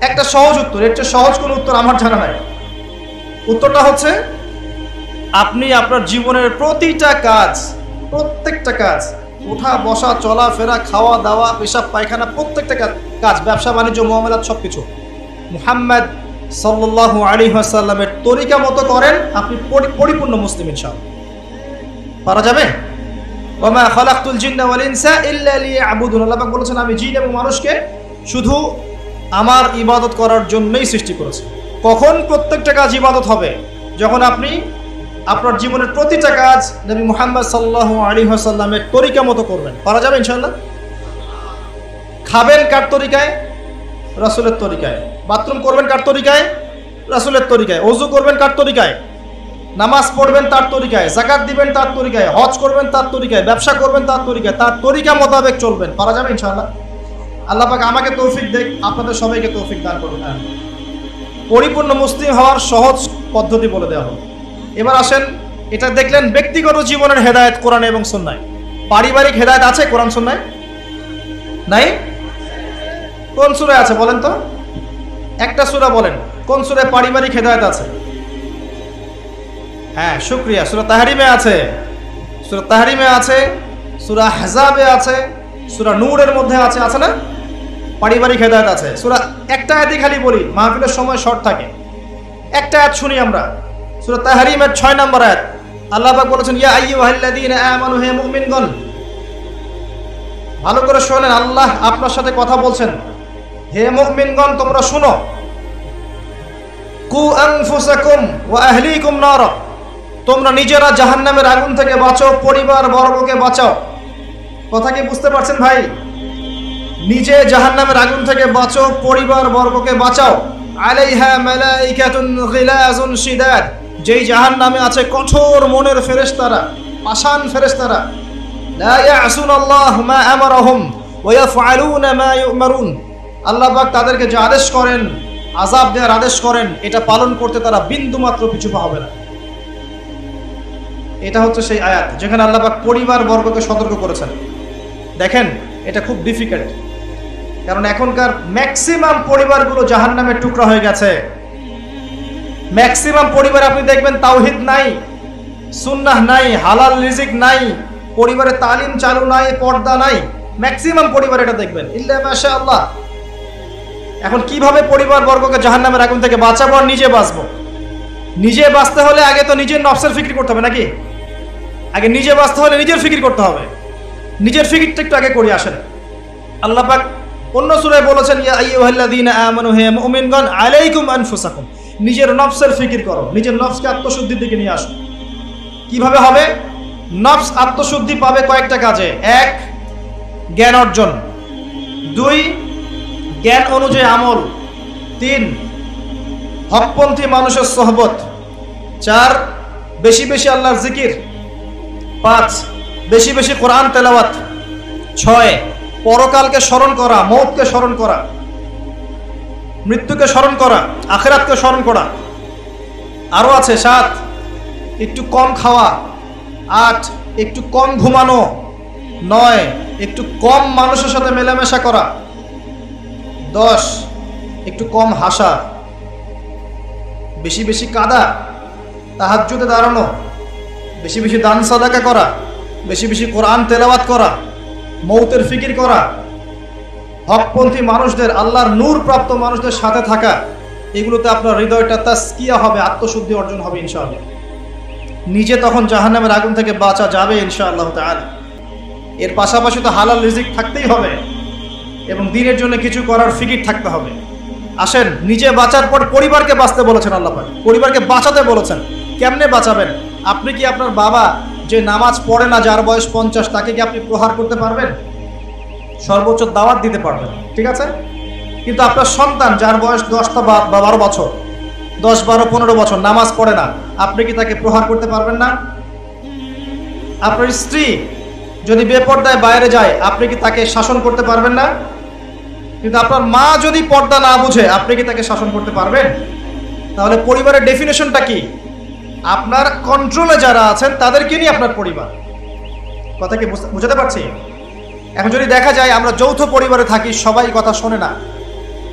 একটা সহজ উত্তর। এর চেয়ে সহজ কোনো উত্তর আমার জানা নাই। উত্তরটা হচ্ছে আপনি আপনার জীবনের প্রত্যেকটা কাজ উঠা বসা চলাফেরা খাওয়া দাওয়া পেশাব পায়খানা প্রত্যেকটা কাজ ব্যবসা বাণিজ্য মুআমালাত সব কিছু মুহাম্মদ সাল্লাল্লাহু আলাইহি ওয়াসাল্লামের তরিকা মতো করেন, আপনি পরিপূর্ণ মুসলিম ইনশাআল্লাহ। পারা যাবে? ওয়া মা খালাকতুল জিন্না ওয়াল ইনসা ইল্লা লিয়াবুদুন। আল্লাহ পাক বলেছেন আমি জিন এবং মানুষকে শুধু আমার ইবাদত করার জন্যই সৃষ্টি করেছি। কখন প্রত্যেকটা কাজ ইবাদত হবে? যখন আপনি আপনার জীবনের প্রতিটা কাজ নবী মুহাম্মদ সাল্লাল্লাহু আলাইহি ওয়াসাল্লামের তরিকা মতো করবেন। পারা যাবে ইনশাআল্লাহ? খাবেন কার তরিকায়? রাসূলের তরিকায়। বাথরুম করবেন কার তরিকায়? রাসূলের তরিকায়। ওযু করবেন কার তরিকায়? নামাজ পড়বেন তার তরিকায়। যাকাত দিবেন তার তরিকায়। হজ করবেন তার তরিকায়। ব্যবসা করবেন তার তরিকায়। তার তরিকা মোতাবেক চলবেন। পারা যাবে ইনশাআল্লাহ? আল্লাহ পাক আমাকে তৌফিক দেখ, আপনাদের সবাইকে তৌফিক দান করুন। পরিপূর্ণ মুসলিম হওয়ার সহজ পদ্ধতি বলে দেওয়া হবে। এবার আসেন, এটা দেখলেন ব্যক্তিগত জীবনের হেদায়েত কোরআনে এবং সুন্নায়। পারিবারিক হেদায়েত আছে কোরআন সুন্নায়? নাই? কোন সূরায় আছে বলেন তো? একটা সূরা বলেন কোন সূরায় পারিবারিক হেদায়েত আছে? হ্যাঁ, শুকরিয়া, সূরা তাহরিমে আছে, সূরা তাহরিমে আছে, সূরা আহজাবে আছে, সূরা নূরের মধ্যে আছে, আছে না? পারিবারিক হেদায়েত আছে। সূরা একটা আয়াতই খালি বলি, মাহফিলের সময় শর্ট থাকে, একটা আয়াত শুনি আমরা। সূরা তাহরিমের 6 নম্বর আয়াত আল্লাহ পাক বলেছেন ইয়া আইয়ুহাল্লাযীনা আমানু, হে মুমিনগণ, ভালো করে শোনেন, আল্লাহ আপনার সাথে কথা বলছেন। হে মুমিনগণ তোমরা শুনো, কু আনফুসাকুম ওয়া আহলিকুম নার, তোমরা নিজেরা জাহান্নামের আগুন থেকে বাঁচাও, পরিবার বর্গকে বাঁচাও। কথা কি বুঝতে পারছেন ভাই? নিজে জাহান্নামের আগুন থেকে বাঁচাও, পরিবার বর্গকে বাঁচাও। আলাইহা মালাইকাতুন গিলাযুন শিদাদ, যেই জাহান্নামে আছে কঠোর মনের ফেরেশতারা, পাষাণ ফেরেশতারা। লা ইয়াসুনাল্লাহ মা আমারহুম ওয়া ইয়াফআলুনা মা ইউমারুন, আল্লাহ পাক তাদেরকে যে আদেশ করেন, আযাব দেওয়ার আদেশ করেন, এটা পালন করতে তারা বিন্দুমাত্র পিছু পা হবে না। এটা হচ্ছে সেই আয়াত যেখানে আল্লাহ পাক পরিবার বর্গকে সতর্ক করেছেন। দেখেন এটা খুব ডিফিকাল্ট, কারণ এখনকার ম্যাক্সিমাম পরিবারগুলো জাহান্নামের টুকরা হয়ে গেছে। ম্যাক্সিমাম পরিবার আপনি দেখবেন তাওহীদ নাই, সুন্নাহ নাই, হালাল রিজিক নাই, পরিবারে তালিম চালু নাই, পর্দা নাই। ম্যাক্সিমাম পরিবার এটা দেখবেন, ইল্লা মাশাআল্লাহ। এখন কিভাবে পরিবার বর্গকে জাহান্নামের আগুন থেকে বাঁচাবো আর নিজে বাঁচবো? নিজে বাঁচতে হলে আগে তো নিজের নফসের ফিকির করতে হবে নাকি? আগে নিজে বাঁচতে হলে নিজের ফিকির করতে হবে। নিজের ফিকিরটা একটু আগে করে আসেন। আল্লাহ পাক অন্য সূরায় বলেছেন ইয়া আইয়ুহাল্লাযীনা আমানু, হে মুমিনগণ, আলাইকুম আনফুসাকুম, নিজের নফসের ফিকির করো, নিজের নফসকে আত্মশুদ্ধির দিকে নিয়ে আসো। কিভাবে হবে? নফস আত্মশুদ্ধি পাবে কয়েকটা কাজে। 1, জ্ঞান অর্জন। 2, জ্ঞান অনুযায়ী আমল। 3, হকপন্থী মানুষের সোহবত। 4, বেশি বেশি আল্লাহর জিকির। 5, বেশি বেশি কোরআন তেলাওয়াত। 6, পরকালকে স্মরণ করা, মওতকে স্মরণ করা, মৃত্যুকে স্মরণ করা, আখিরাতকে স্মরণ করা। আরো আছে 7, একটু কম খাওয়া। 8, একটু কম ঘুমানো। 9, একটু কম মানুষের সাথে মেলামেশা করা। 10, একটু কম হাসা। বেশি বেশি কাঁদা, তাহাজ্জুদে দাঁড়ানো, বেশি বেশি দান সাদাকা করা, বেশি বেশি কোরআন তেলাওয়াত করা, মৌতের ফিকির করা, হকপন্থী মানুষদের, আল্লাহর নূর প্রাপ্ত মানুষদের সাথে থাকা। এগুলোতে আপনার হৃদয়টা তাসকিয়া হবে, আত্মশুদ্ধি অর্জন হবে ইনশাআল্লাহ। নিজে তখন জাহান্নামের আগুন থেকে বাঁচা যাবে ইনশাআল্লাহ তাআলা। এর পাশাপাশি তো হালাল রিজিক থাকতেই হবে এবং দিনের জন্য কিছু করার ফিকির থাকতে হবে। আসেন, নিজে বাঁচার পর পরিবারকে বাঁচতে বলেছেন আল্লাহ পাক, পরিবারকে বাঁচাতে বলেছেন। কেমনে বাঁচাবেন? আপনি কি আপনার বাবা যে নামাজ পড়ে না, যার বয়স 50, তাকে কি আপনি প্রহার করতে পারবেন? সর্বোচ্চ দাওয়াত দিতে পারবেন, ঠিক আছে? কিন্তু আপনার সন্তান যার বয়স 10 বা 12 বছর, 10, 12, 15 বছর নামাজ পড়ে না, আপনি কি তাকে প্রহার করতে পারবেন না? আপনার স্ত্রী যদি বেপর্দায় বাইরে যায়, আপনি কি তাকে শাসন করতে পারবেন না? কিন্তু আপনার মা যদি পর্দা না বুঝে, আপনি কি তাকে শাসন করতে পারবেন? তাহলে পরিবারের ডেফিনেশনটা কি? আপনার কন্ট্রোলে যারা আছেন তাদেরকে নিয়ে আপনার পরিবার। কথা কি বুঝাতে পারছি? এখন যদি দেখা যায় আমরা যৌথ পরিবারে থাকি, সবাই কথা শোনে না,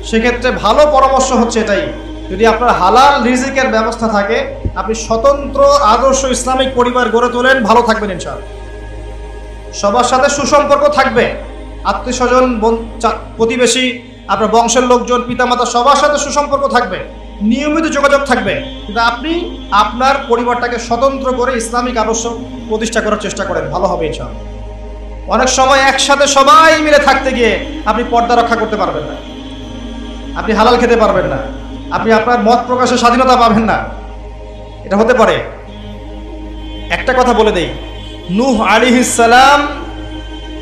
সেক্ষেত্রে ভালো পরামর্শ হচ্ছে এটাই, যদি আপনার হালাল রিজিকের ব্যবস্থা থাকে, আপনি স্বতন্ত্র আদর্শ ইসলামিক পরিবার গড়ে তোলেন, ভালো থাকবেন ইনশাআল্লাহ। সবার সাথে সুসম্পর্ক থাকবে, আত্মীয় স্বজন, প্রতিবেশী, আপনার বংশের লোকজন, পিতামাতা, সবার সাথে সুসম্পর্ক থাকবে, নিয়মিত যোগাযোগ থাকবে। কিন্তু আপনি আপনার পরিবারটাকে স্বতন্ত্র করে ইসলামিক আদর্শ প্রতিষ্ঠা করার চেষ্টা করেন, ভালো হবে ইনশাআল্লাহ। অনেক সময় একসাথে সবাই মিলে থাকতে গিয়ে আপনি পর্দা রক্ষা করতে পারবেন না, আপনি হালাল খেতে পারবেন না, আপনি আপনার মত প্রকাশের স্বাধীনতা পাবেন না। এটা হতে পারে। একটা কথা বলে দেই, নূহ আলাইহিস সালাম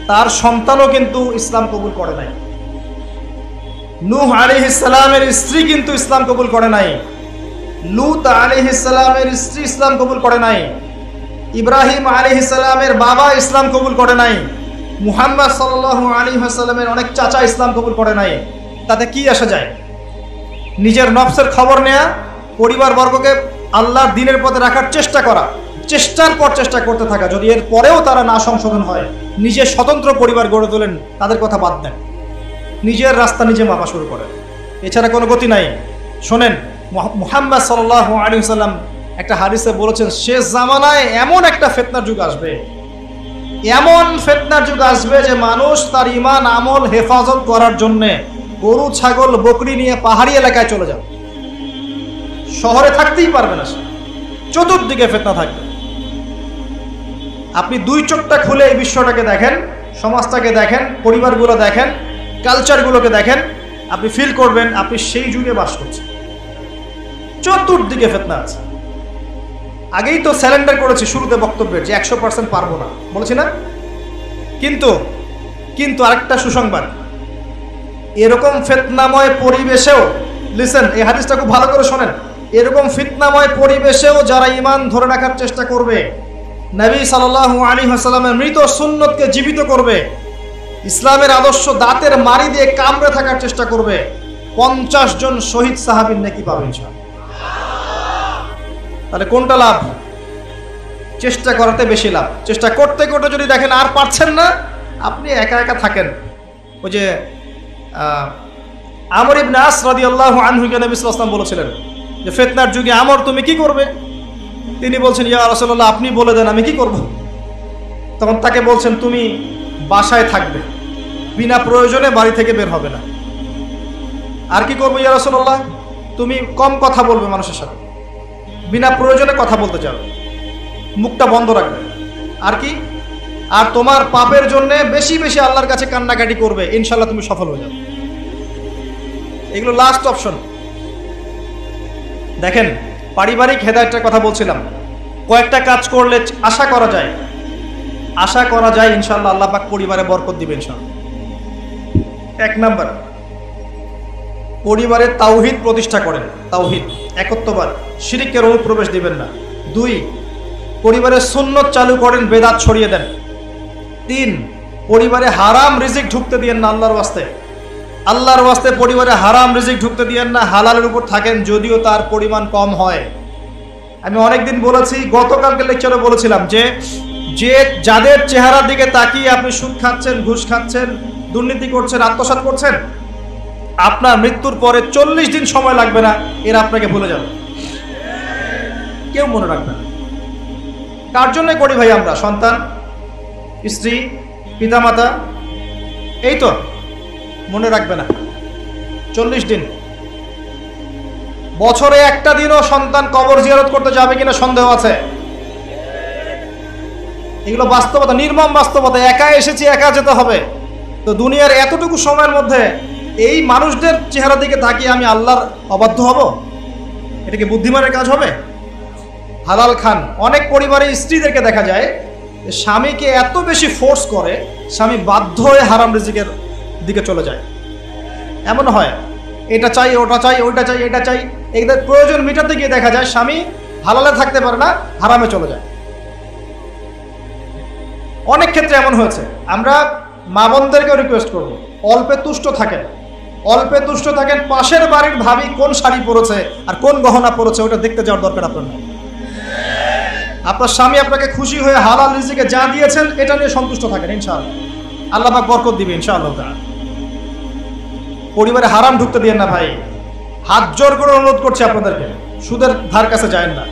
তার সন্তানও কিন্তু ইসলাম কবুল করে নাই। নূহ আলাইহিস সালামের স্ত্রী কিন্তু ইসলাম কবুল করে নাই। লূত আলাইহিস সালামের স্ত্রী ইসলাম কবুল করে নাই। ইব্রাহিম আলাইহিস সালামের বাবা ইসলাম কবুল করে নাই। মুহাম্মদ সাল্লাল্লাহু আলাইহি ওয়াসাল্লামের অনেক চাচা ইসলাম কবুল করে নাই। তাতে কি আসা যায়? নিজের নফসের খবর নেয়া, পরিবার বর্গকে আল্লাহর দ্বীনের পথে রাখার চেষ্টা করা, চেষ্টার পর চেষ্টা করতে থাকা। যদি এর পরেও তারা না সংশোধন হয়, নিজের স্বতন্ত্র পরিবার গড়ে তোলেন, তাদের কথা বাদ দেন, নিজের রাস্তা নিজে মাপা শুরু করেন, এছাড়া কোনো গতি নাই। শোনেন, মুহাম্মদ সাল্লাল্লাহু আলাইহি ওয়াসাল্লাম একটা হাদিসে বলেছেন, শেষ জামানায় এমন একটা ফিতনার যুগ আসবে, এমন ফিতনার যুগ আসবে যে মানুষ তার ঈমান আমল হেফাজত করার জন্য গরু ছাগল বকরি নিয়ে পাহাড়ি এলাকায় চলে যাবে, শহরে থাকতেই পারবে না, চতুর্দিকে ফিতনা থাকবে। আপনি দুই চোখটা খুলে এই বিশ্বটাকে দেখেন, সমাজটাকে দেখেন, পরিবারগুলো দেখেন, কালচারগুলোকে দেখেন, আপনি ফিল করবেন আপনি সেই যুগে বাস করছেন। চতুর্দিকে ফিতনা আছে। আগেই তো স্যালেন্ডার করেছি শুরুতে বক্তব্যের যে 100% পারবো না, বলেছি না? কিন্তু আরেকটা সুসংবাদ, এরকম ফিতনাময় পরিবেশেও, লিসেন, এই হাদিসটা খুব ভালো করে শোনেন, এরকম ফিতনাময় পরিবেশেও যারা ঈমান ধরে রাখার চেষ্টা করবে, নবী সাল্লাল্লাহু আলাইহি ওয়াসাল্লামের মৃত সুন্নতকে জীবিত করবে, ইসলামের আদর্শ দাঁতের মারি দিয়ে কামড়ে থাকার চেষ্টা করবে, 50 জন শহীদ সাহাবীর নেকি পাবে ইনশাআল্লাহ। তাহলে কোনটা লাভ? চেষ্টা করাতে বেশি লাভ। চেষ্টা করতে করতে যদি দেখেন আর পারছেন না, আপনি একা একা থাকেন। ওই যে আমর ইবনে আস রাদিয়াল্লাহু আনহুকে নবী সাল্লাল্লাহু আলাইহি ওয়াসাল্লাম বলেছিলেন যে ফিতনার যুগে আমর তুমি কি করবে? তিনি বলছেন, ইয়া রাসূলুল্লাহ আপনি বলে দেন আমি কি করব? তখন তাকে বলছেন, তুমি বাসায় থাকবে, বিনা প্রয়োজনে বাড়ি থেকে বের হবে না। আর কি করবো ইয়া রাসূলুল্লাহ? তুমি কম কথা বলবে মানুষের সাথে, বিনা প্রয়োজনে কথা বলতে যাবে, মুখটা বন্ধ রাখবে। আর কি? আর তোমার পাপের জন্য বেশি বেশি আল্লাহর কাছে কান্নাকাটি করবে, ইনশাআল্লাহ তুমি সফল হয়ে যাবে। এগুলো লাস্ট অপশন। দেখেন, পারিবারিক হেদায়েতের কথা বলছিলাম, কয়েকটা কাজ করলে আশা করা যায় ইনশাআল্লাহ আল্লাহ পাক পরিবারে বরকত দিবেন ইনশাআল্লাহ। 1 নাম্বার, পরিবারে তাওহীদ প্রতিষ্ঠা করেন, তাওহীদ, একত্ববাদ, শিরকের অনুপ্রবেশ দিবেন না। 2, পরিবারে সুন্নত চালু করেন, বেদাত ছড়িয়ে দেন। 3, পরিবারে হারাম রিজিক ঢুকতে দিয়েন না, আল্লাহর ওয়াস্তে পরিবারে হারাম রিজিক ঢুকতে দিয়েন না, হালালের উপর থাকেন যদিও তার পরিমাণ কম হয়। আমি অনেকদিন বলেছি, গতকালকে লেকচারে বলেছিলাম যে যাদের চেহারার দিকে তাকিয়ে আপনি সুদ খাচ্ছেন, ঘুষ খাচ্ছেন, দুর্নীতি করছেন, আত্মসাৎ করছেন, আপনার মৃত্যুর পরে 40 দিন সময় লাগবে না এরা আপনাকে ভুলে যাবে, কেউ মনে রাখবে না। কার জন্যই করি ভাই আমরা? সন্তান, স্ত্রী, পিতামাতা, এই তো মনে রাখবে না। 40 দিন, বছরে একটা দিনও সন্তান কবর জিয়ারত করতে যাবে কিনা সন্দেহ আছে। এগুলো বাস্তবতা, নির্মম বাস্তবতা। একা এসেছি, একা যেতে হবে। তো দুনিয়ার এতটুকু সময়ের মধ্যে এই মানুষদের চেহারা দিকে তাকিয়ে আমি আল্লাহর অবাধ্য হব? এটা কি বুদ্ধিমানের কাজ হবে? হালাল খান। অনেক পরিবারে স্ত্রীদেরকে দেখা যায় স্বামীকে এত বেশি ফোর্স করে, স্বামী বাধ্য হয়ে হারাম রিজিকের দিকে চলে যায়। এমন হয়, এটা চাই, ওটা চাই, ওইটা চাই, এটা চাই, এদের প্রয়োজন মেটাতে গিয়ে দেখা যায় স্বামী হালালে থাকতে পারে না, হারামে চলে যায়। অনেক ক্ষেত্রে এমন হয়েছে। আমরা মা বোনদেরকেও রিকোয়েস্ট করবো, অল্পে তুষ্ট থাকেন। পাশের বাড়ির ভাবি কোন শাড়ি পরেছে আর কোন গহনা পরেছে ওটা দেখতে যাওয়ার দরকার আপনার নাই। আপনার স্বামী আপনাকে খুশি হয়ে হালাল রিজিকে যা দিয়েছেন এটা নিয়ে সন্তুষ্ট থাকেন, ইনশাআল্লাহ আল্লাহ পাক বরকত দিবে ইনশাআল্লাহ। পরিবারে হারাম ঢুকতে দিয়েন না ভাই, হাত জোর করে অনুরোধ করছি আপনাদেরকে, সুদের ধার কাছে যায়েন না।